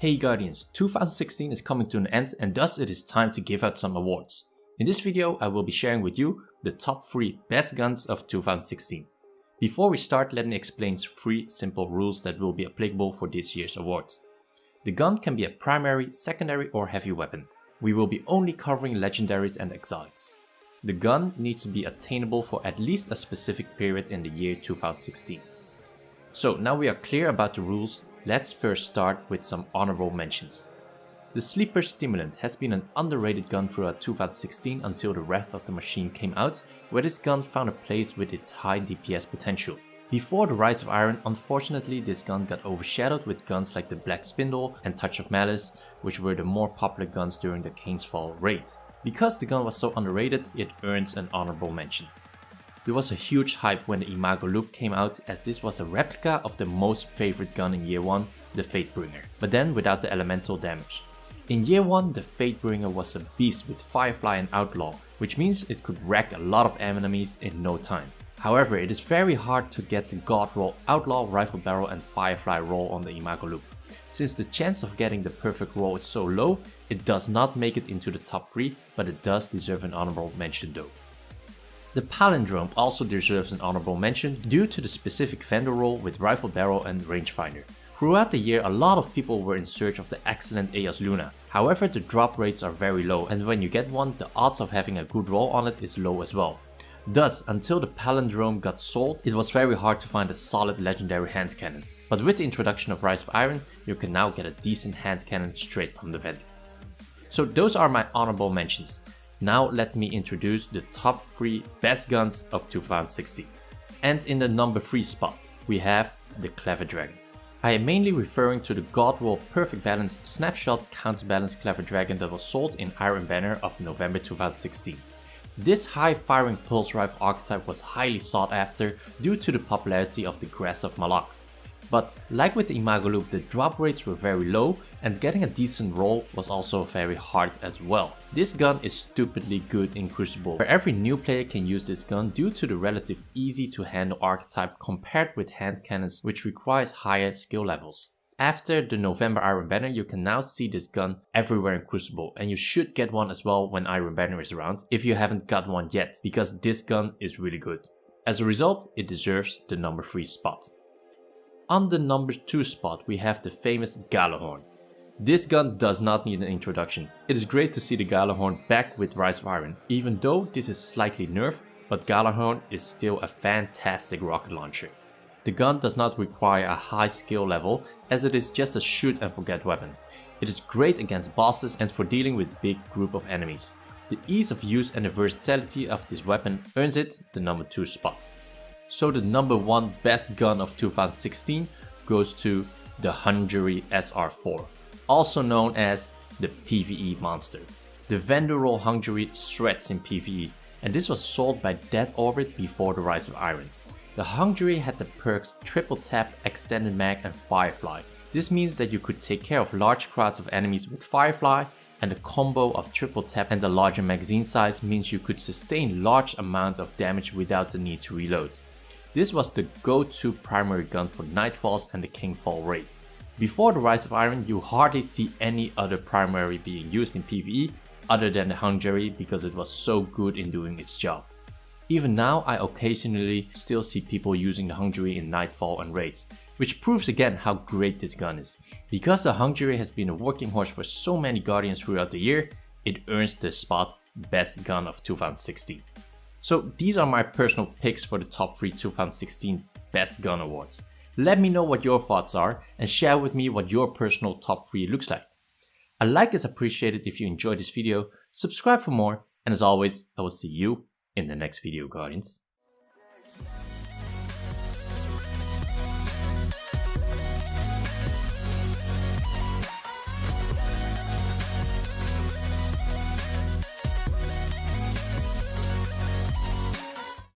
Hey Guardians, 2016 is coming to an end and thus it is time to give out some awards. In this video I will be sharing with you the top 3 best guns of 2016. Before we start, let me explain 3 simple rules that will be applicable for this year's award. The gun can be a primary, secondary or heavy weapon. We will be only covering legendaries and exotics. The gun needs to be attainable for at least a specific period in the year 2016. So now we are clear about the rules, let's first start with some honorable mentions. The Sleeper Stimulant has been an underrated gun throughout 2016 until the Wrath of the Machine came out, where this gun found a place with its high DPS potential. Before the Rise of Iron, unfortunately this gun got overshadowed with guns like the Black Spindle and Touch of Malice, which were the more popular guns during the Kane's Fall raid. Because the gun was so underrated, it earns an honorable mention. There was a huge hype when the Imago Loop came out, as this was a replica of the most favorite gun in year 1, the Fatebringer, but then without the elemental damage. In year 1, the Fatebringer was a beast with Firefly and Outlaw, which means it could wreck a lot of enemies in no time. However, it is very hard to get the God roll, Outlaw, Rifle Barrel and Firefly roll on the Imago Loop. Since the chance of getting the perfect roll is so low, it does not make it into the top 3, but it does deserve an honorable mention though. The Palindrome also deserves an honorable mention due to the specific vendor role with Rifle Barrel and Rangefinder. Throughout the year, a lot of people were in search of the excellent Eos Luna. However, the drop rates are very low, and when you get one, the odds of having a good roll on it is low as well. Thus, until the Palindrome got sold, it was very hard to find a solid legendary hand cannon. But with the introduction of Rise of Iron, you can now get a decent hand cannon straight from the vendor. So those are my honorable mentions. Now let me introduce the top 3 best guns of 2016. And in the number 3 spot, we have the Clever Dragon. I am mainly referring to the God Roll Perfect Balance Snapshot Counterbalance Clever Dragon that was sold in Iron Banner of November 2016. This high firing pulse rifle archetype was highly sought after due to the popularity of the Grass of Malak. But like with the Imago Loop, the drop rates were very low and getting a decent roll was also very hard as well. This gun is stupidly good in Crucible, where every new player can use this gun due to the relative easy to handle archetype compared with hand cannons, which requires higher skill levels. After the November Iron Banner, you can now see this gun everywhere in Crucible, and you should get one as well when Iron Banner is around if you haven't got one yet, because this gun is really good. As a result, it deserves the number 3 spot. On the number 2 spot, we have the famous Galahorn. This gun does not need an introduction. It is great to see the Galahorn back with Rise of Iron, even though this is slightly nerfed, but Galahorn is still a fantastic rocket launcher. The gun does not require a high skill level, as it is just a shoot and forget weapon. It is great against bosses and for dealing with big group of enemies. The ease of use and the versatility of this weapon earns it the number 2 spot. So the number 1 best gun of 2016 goes to the Hungary SR4, also known as the PvE monster. The vendor roll Hungary shreds in PvE, and this was sold by Dead Orbit before the Rise of Iron. The Hungary had the perks Triple Tap, Extended Mag and Firefly. This means that you could take care of large crowds of enemies with Firefly, and the combo of Triple Tap and a larger magazine size means you could sustain large amounts of damage without the need to reload. This was the go-to primary gun for Nightfalls and the Kingfall raid. Before the Rise of Iron, you hardly see any other primary being used in PvE other than the Hungary because it was so good in doing its job. Even now, I occasionally still see people using the Hungary in Nightfall and raids, which proves again how great this gun is. Because the Hungary has been a working horse for so many Guardians throughout the year, it earns the spot Best Gun of 2016. So these are my personal picks for the top 3 2016 Best Gun Awards. Let me know what your thoughts are and share with me what your personal top 3 looks like. A like is appreciated if you enjoyed this video, subscribe for more, and as always, I will see you in the next video, Guardians.